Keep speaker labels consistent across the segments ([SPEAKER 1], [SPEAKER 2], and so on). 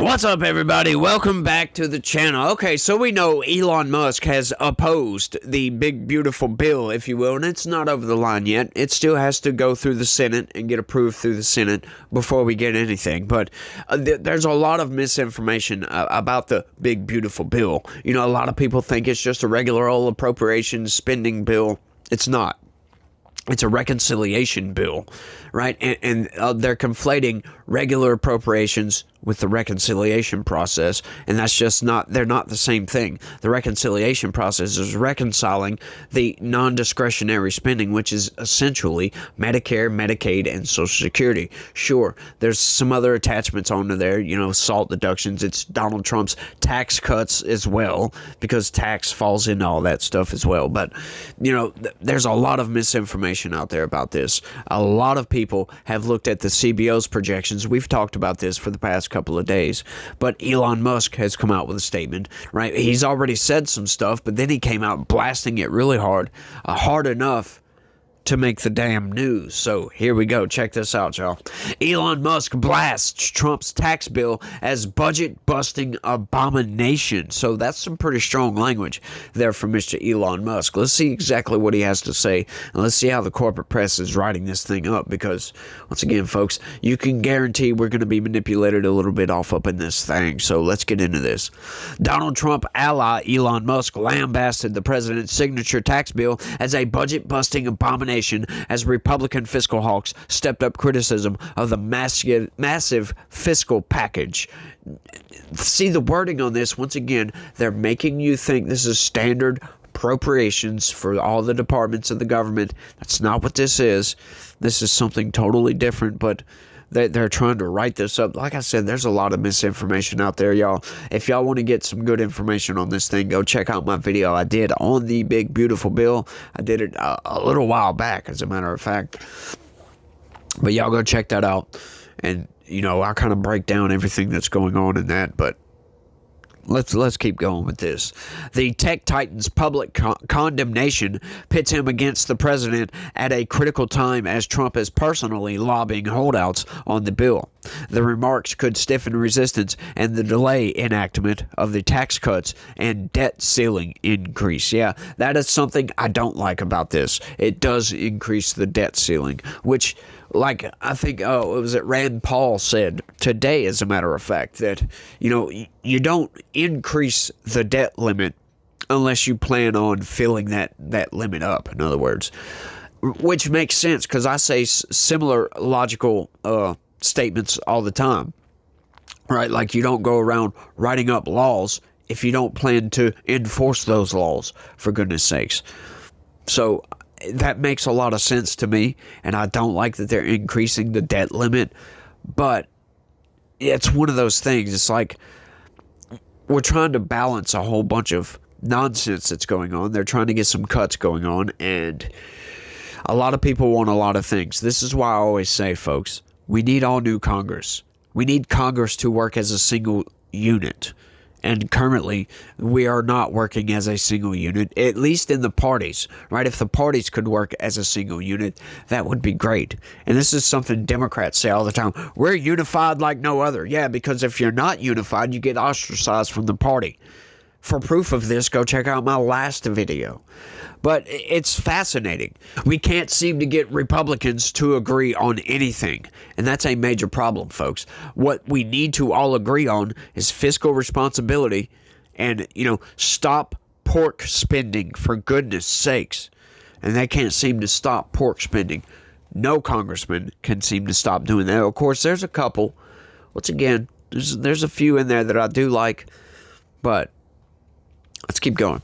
[SPEAKER 1] What's up, everybody? Welcome back to the channel. Okay, so we know Elon Musk has opposed the big, beautiful bill, if you will, and it's not over the line yet. It still has to go through the Senate and get approved through the Senate before we get anything. But there's a lot of misinformation about the big, beautiful bill. You know, a lot of people think it's just a regular old appropriations spending bill. It's not. It's a reconciliation bill, right? And they're conflating regular appropriations with the reconciliation process, and that's just not, they're not the same thing. The reconciliation process is reconciling the non-discretionary spending, which is essentially Medicare, Medicaid, and Social Security. Sure, there's some other attachments onto there, you know, SALT deductions. It's Donald Trump's tax cuts as well, because tax falls into all that stuff as well. But, you know, there's a lot of misinformation out there about this. A lot of people have looked at the CBO's projections. We've talked about this for the past couple of days, but Elon Musk has come out with a statement, right? He's already said some stuff, but then he came out blasting it really hard, hard enough to make the damn news. So here we go. Check this out, y'all. Elon Musk blasts Trump's tax bill as budget-busting abomination. So that's some pretty strong language there from Mr. Elon Musk. Let's see exactly what he has to say, and let's see how the corporate press is writing this thing up, because, once again, folks, you can guarantee we're going to be manipulated a little bit off up in this thing. So let's get into this. Donald Trump ally Elon Musk lambasted the president's signature tax bill as a budget-busting abomination as Republican fiscal hawks stepped up criticism of the massive fiscal package. See the wording on this. Once again, they're making you think this is standard appropriations for all the departments of the government. That's not what this is. This is something totally different, but they're trying to write this up. Like I said, there's a lot of misinformation out there, y'all. If y'all want to get some good information on this thing, go check out my video I did on the big, beautiful bill. I did it a little while back, as a matter of fact. But y'all go check that out. And, you know, I kind of break down everything that's going on in that, but Let's keep going with this. The tech titan's public condemnation pits him against the president at a critical time as Trump is personally lobbying holdouts on the bill. The remarks could stiffen resistance and the delay enactment of the tax cuts and debt ceiling increase. Yeah, that is something I don't like about this. It does increase the debt ceiling, which, like, I think, it was Rand Paul said today, as a matter of fact, that, you know, you don't increase the debt limit unless you plan on filling that limit up, in other words. Which makes sense, because I say similar logical statements all the time, right? Like, you don't go around writing up laws if you don't plan to enforce those laws, for goodness sakes. So that makes a lot of sense to me, and I don't like that they're increasing the debt limit, but it's one of those things. It's like we're trying to balance a whole bunch of nonsense that's going on. They're trying to get some cuts going on, and a lot of people want a lot of things. This is why I always say, folks, we need all new Congress. We need Congress to work as a single unit. And currently, we are not working as a single unit, at least in the parties, right? If the parties could work as a single unit, that would be great. And this is something Democrats say all the time. We're unified like no other. Yeah, because if you're not unified, you get ostracized from the party. For proof of this, go check out my last video. But it's fascinating. We can't seem to get Republicans to agree on anything. And that's a major problem, folks. What we need to all agree on is fiscal responsibility and, you know, stop pork spending, for goodness sakes. And they can't seem to stop pork spending. No congressman can seem to stop doing that. Of course, there's a couple. Once again, there's a few in there that I do like. But let's keep going.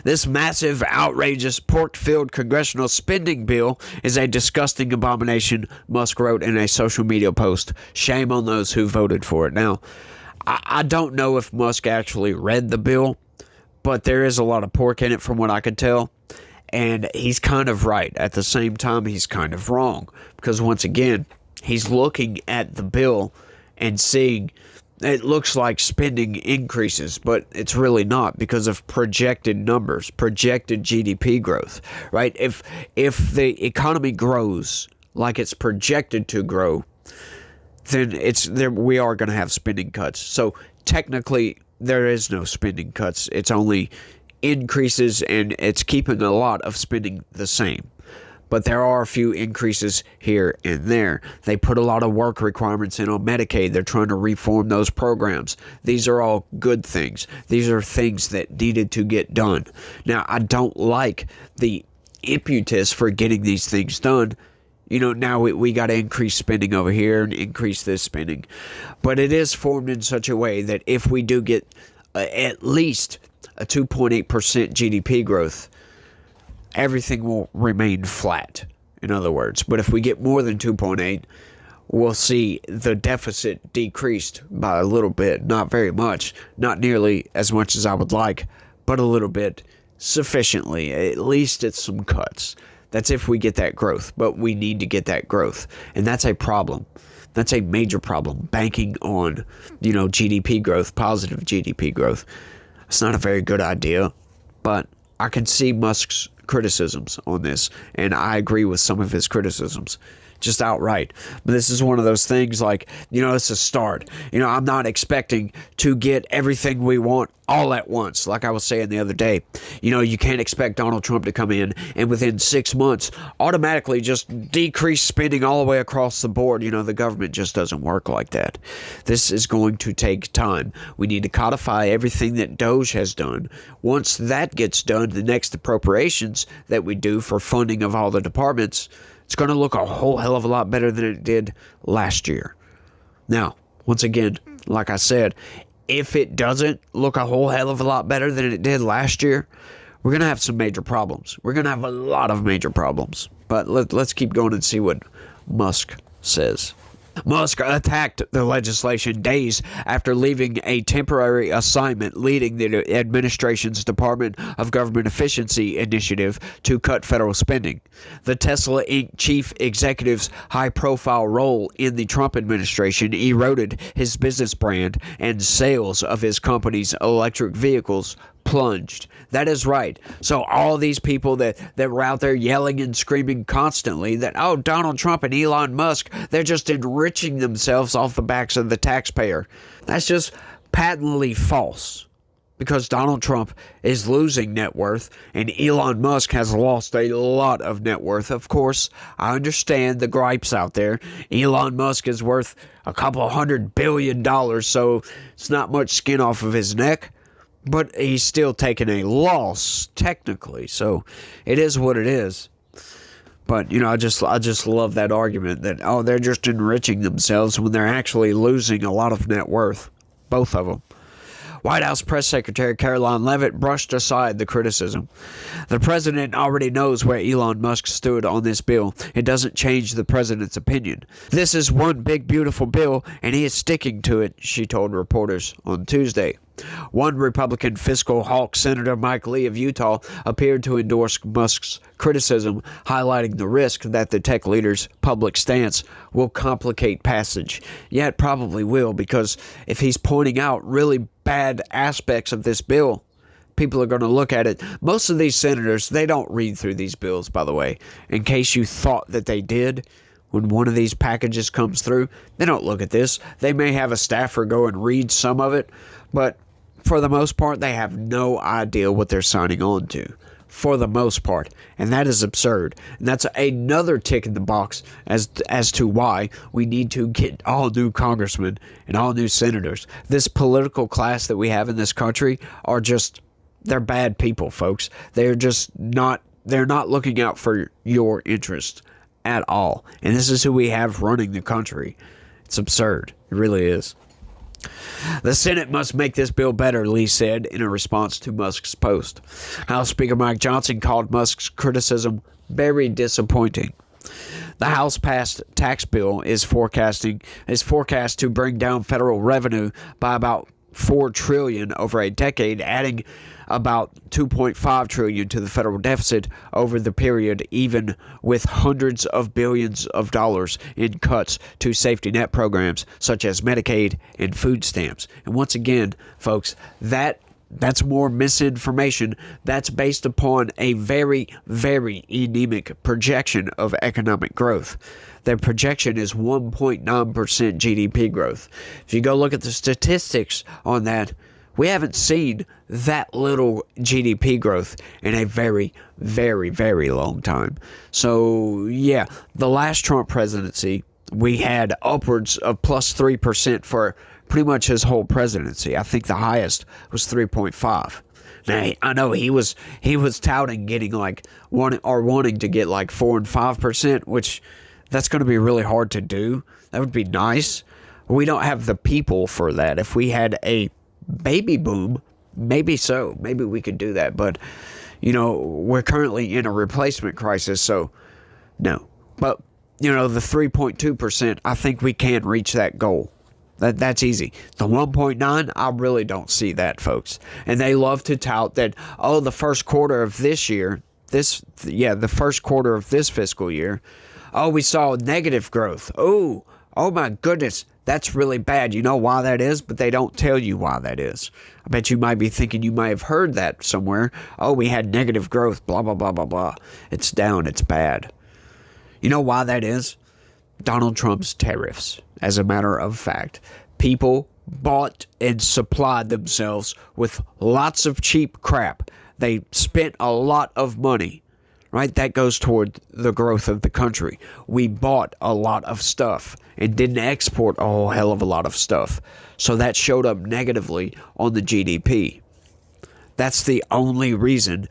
[SPEAKER 1] This massive, outrageous, pork-filled congressional spending bill is a disgusting abomination, Musk wrote in a social media post. Shame on those who voted for it. Now, I don't know if Musk actually read the bill, but there is a lot of pork in it from what I could tell. And he's kind of right. At the same time, he's kind of wrong. Because once again, he's looking at the bill and seeing it looks like spending increases, but it's really not, because of projected numbers, projected GDP growth, right? If the economy grows like it's projected to grow, then it's there. We are going to have spending cuts. So technically, there is no spending cuts. It's only increases, and it's keeping a lot of spending the same. But there are a few increases here and there. They put a lot of work requirements in on Medicaid. They're trying to reform those programs. These are all good things. These are things that needed to get done. Now, I don't like the impetus for getting these things done. You know, now we got to increase spending over here and increase this spending. But it is formed in such a way that if we do get at least a 2.8% GDP growth, everything will remain flat, in other words. But if we get more than 2.8, we'll see the deficit decreased by a little bit. Not very much. Not nearly as much as I would like, but a little bit sufficiently. At least it's some cuts. That's if we get that growth. But we need to get that growth. And that's a problem. That's a major problem. Banking on, GDP growth, positive GDP growth. It's not a very good idea. But I can see Musk's criticisms on this, and I agree with some of his criticisms, just outright. But this is one of those things like, it's a start. I'm not expecting to get everything we want all at once. Like I was saying the other day, you can't expect Donald Trump to come in and within 6 months automatically just decrease spending all the way across the board. The government just doesn't work like that. This is going to take time. We need to codify everything that Doge has done. Once that gets done, the next appropriations that we do for funding of all the departments, it's going to look a whole hell of a lot better than it did last year. Now, once again, like I said, if it doesn't look a whole hell of a lot better than it did last year, we're going to have some major problems. We're going to have a lot of major problems. But let's keep going and see what Musk says. Musk attacked the legislation days after leaving a temporary assignment leading the administration's Department of Government Efficiency initiative to cut federal spending. The Tesla Inc. chief executive's high-profile role in the Trump administration eroded his business brand, and sales of his company's electric vehicles plunged. That is right. So all these people that were out there yelling and screaming constantly that, oh, Donald Trump and Elon Musk, they're just enriching themselves off the backs of the taxpayer. That's just patently false. Because Donald Trump is losing net worth and Elon Musk has lost a lot of net worth. Of course, I understand the gripes out there. Elon Musk is worth a couple $100 billion, so it's not much skin off of his neck. But he's still taking a loss, technically. So it is what it is. But, I just love that argument that, oh, they're just enriching themselves when they're actually losing a lot of net worth. Both of them. White House Press Secretary Caroline Leavitt brushed aside the criticism. The president already knows where Elon Musk stood on this bill. It doesn't change the president's opinion. This is one big, beautiful bill, and he is sticking to it, she told reporters on Tuesday. One Republican fiscal hawk, Senator Mike Lee of Utah, appeared to endorse Musk's criticism, highlighting the risk that the tech leader's public stance will complicate passage. Yeah, it probably will, because if he's pointing out really bad aspects of this bill, people are going to look at it. Most of these senators, they don't read through these bills, by the way. In case you thought that they did, when one of these packages comes through, they don't look at this. They may have a staffer go and read some of it, but for the most part, they have no idea what they're signing on to. For the most part. And that is absurd. And that's another tick in the box as to why we need to get all new congressmen and all new senators. This political class that we have in this country are just, they're bad people, folks. They're not looking out for your interest at all. And this is who we have running the country. It's absurd. It really is. The Senate must make this bill better, Lee said in a response to Musk's post. House Speaker Mike Johnson called Musk's criticism very disappointing. The House-passed tax bill is forecast to bring down federal revenue by about $4 trillion over a decade, adding about $2.5 trillion to the federal deficit over the period, even with hundreds of billions of dollars in cuts to safety net programs such as Medicaid and food stamps. And once again, folks, that That's more misinformation. That's based upon a very, very anemic projection of economic growth. Their projection is 1.9% GDP growth. If you go look at the statistics on that, we haven't seen that little GDP growth in a very, very, very long time. So, yeah, the last Trump presidency, we had upwards of plus 3% for pretty much his whole presidency. I think the highest was 3.5. Now, I know he was touting getting like wanting to get like 4 and 5%, which that's going to be really hard to do. That would be nice. We don't have the people for that. If we had a baby boom, maybe so. Maybe we could do that. But, we're currently in a replacement crisis, so no. But, the 3.2%, I think we can reach that goal. That's easy. The 1.9, I really don't see that, folks. And they love to tout that, the first quarter of this year, the first quarter of this fiscal year, we saw negative growth. Oh my goodness, that's really bad. You know why that is? But they don't tell you why that is. I bet you might be thinking you might have heard that somewhere. We had negative growth, blah, blah, blah, blah, blah. It's down, it's bad. You know why that is? Donald Trump's tariffs. As a matter of fact, people bought and supplied themselves with lots of cheap crap. They spent a lot of money, right? That goes toward the growth of the country. We bought a lot of stuff and didn't export a whole hell of a lot of stuff. So that showed up negatively on the GDP. That's the only reason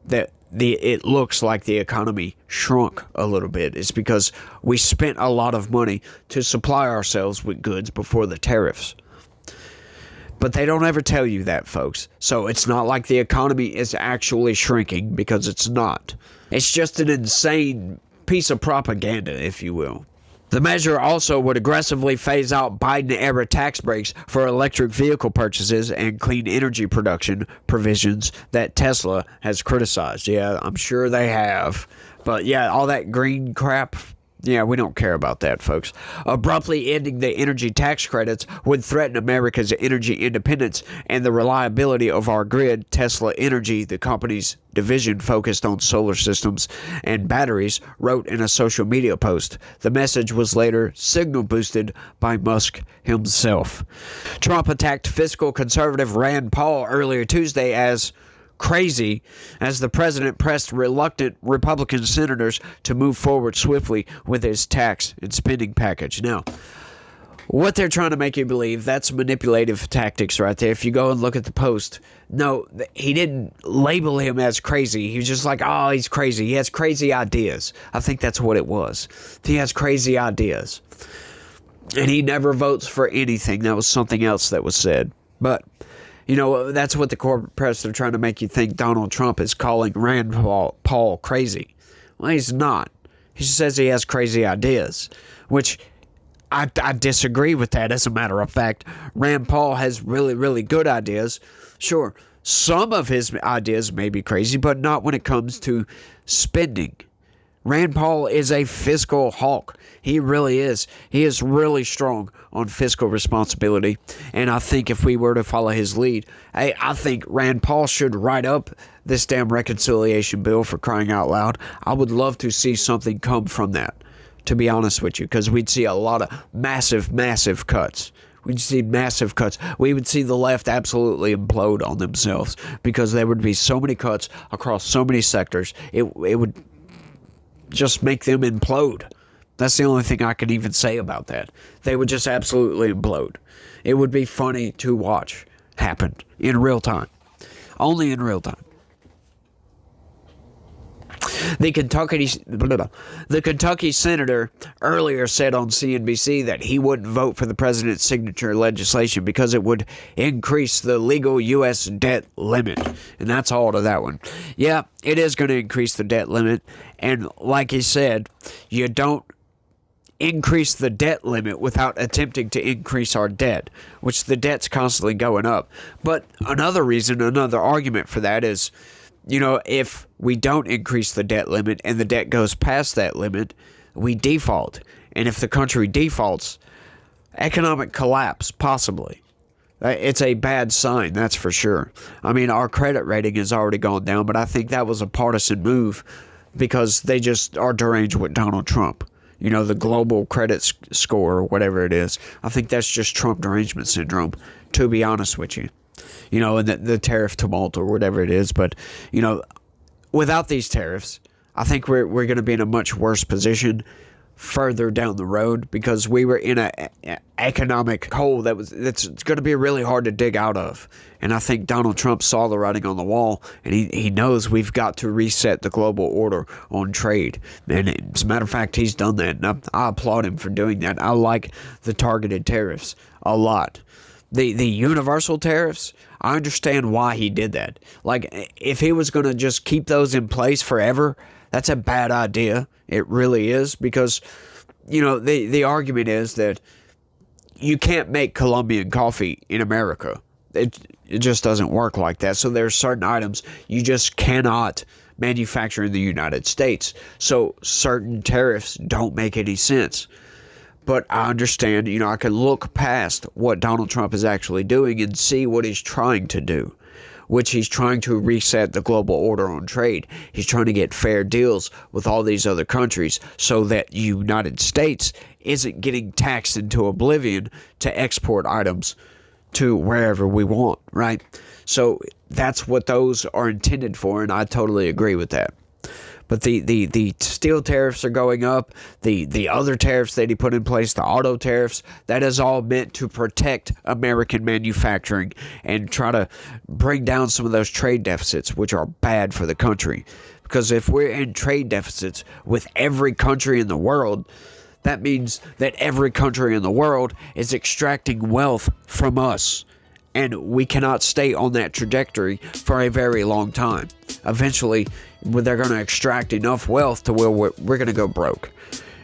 [SPEAKER 1] that it looks like the economy shrunk a little bit, is because we spent a lot of money to supply ourselves with goods before the tariffs. But they don't ever tell you that, folks. So it's not like the economy is actually shrinking, because it's not. It's just an insane piece of propaganda, if you will. The measure also would aggressively phase out Biden-era tax breaks for electric vehicle purchases and clean energy production provisions that Tesla has criticized. Yeah, I'm sure they have. But yeah, all that green crap, yeah, we don't care about that, folks. Abruptly ending the energy tax credits would threaten America's energy independence and the reliability of our grid. Tesla Energy, the company's division focused on solar systems and batteries, wrote in a social media post. The message was later signal boosted by Musk himself. Trump attacked fiscal conservative Rand Paul earlier Tuesday as crazy as the president pressed reluctant Republican senators to move forward swiftly with his tax and spending package. Now, what they're trying to make you believe, that's manipulative tactics right there. If you go and look at the post, no, he didn't label him as crazy. He was just like, he's crazy. He has crazy ideas. I think that's what it was. He has crazy ideas. And he never votes for anything. That was something else that was said. But that's what the corporate press are trying to make you think Donald Trump is calling Rand Paul crazy. Well, he's not. He says he has crazy ideas, which I disagree with that. As a matter of fact, Rand Paul has really, really good ideas. Sure, some of his ideas may be crazy, but not when it comes to spending. Rand Paul is a fiscal hawk. He really is. He is really strong on fiscal responsibility. And I think if we were to follow his lead, I think Rand Paul should write up this damn reconciliation bill, for crying out loud. I would love to see something come from that, to be honest with you, because we'd see a lot of massive, massive cuts. We'd see massive cuts. We would see the left absolutely implode on themselves, because there would be so many cuts across so many sectors. It would just make them implode. That's the only thing I can even say about that. They would just absolutely implode. It would be funny to watch happen in real time. Only in real time. The Kentucky senator earlier said on CNBC that he wouldn't vote for the president's signature legislation because it would increase the legal U.S. debt limit. And that's all to that one. Yeah, it is going to increase the debt limit. And like he said, you don't increase the debt limit without attempting to increase our debt, which the debt's constantly going up. But another argument for that is, if we don't increase the debt limit and the debt goes past that limit, we default. And if the country defaults, economic collapse, possibly. It's a bad sign, that's for sure. I mean, our credit rating has already gone down, but I think that was a partisan move because they just are deranged with Donald Trump. You know, the global credit score or whatever it is. I think that's just Trump derangement syndrome, to be honest with you. You know, and the tariff tumult or whatever it is. But, you know, without these tariffs, I think we're going to be in a much worse position further down the road because we were in a economic hole that's going to be really hard to dig out of. And I think Donald Trump saw the writing on the wall, and he knows we've got to reset the global order on trade. And as a matter of fact, he's done that, and I applaud him for doing that. I like the targeted tariffs a lot. The universal tariffs, I understand why he did that. Like, if he was going to just keep those in place forever, that's a bad idea. It really is, because, you know, the argument is that you can't make Colombian coffee in America. It just doesn't work like that. So there's certain items you just cannot manufacture in the United States. So certain tariffs don't make any sense. But I understand, you know, I can look past what Donald Trump is actually doing and see what he's trying to do, which he's trying to reset the global order on trade. He's trying to get fair deals with all these other countries so that the United States isn't getting taxed into oblivion to export items to wherever we want, right? So that's what those are intended for, and I totally agree with that. But the steel tariffs are going up. The other tariffs that he put in place, the auto tariffs, that is all meant to protect American manufacturing and try to bring down some of those trade deficits, which are bad for the country. Because if we're in trade deficits with every country in the world, that means that every country in the world is extracting wealth from us. And we cannot stay on that trajectory for a very long time. Eventually, they're going to extract enough wealth to where we're going to go broke.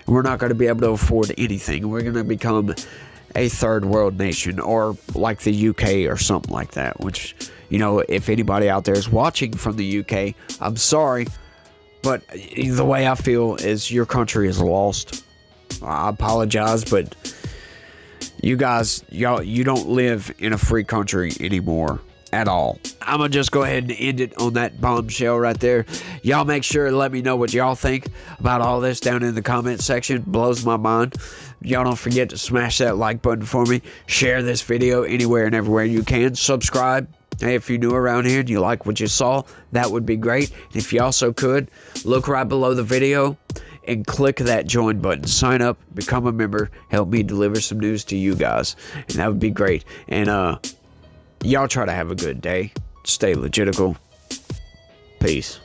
[SPEAKER 1] We're not going to be able to afford anything. We're going to become a third world nation, or like the UK or something like that. Which, you know, if anybody out there is watching from the UK, I'm sorry. But the way I feel is your country is lost. I apologize, but you guys, you don't live in a free country anymore at all. I'm gonna just go ahead and end it on that bombshell right there. Y'all make sure to let me know what y'all think about all this down in the comment section. Blows my mind. Y'all don't forget to smash that like button for me. Share this video anywhere and everywhere you can. Subscribe. Hey, if you're new around here and you like what you saw, that would be great. If you also could, look right below the video and click that join button. Sign up, become a member, help me deliver some news to you guys. And that would be great. And y'all try to have a good day. Stay legitical. Peace.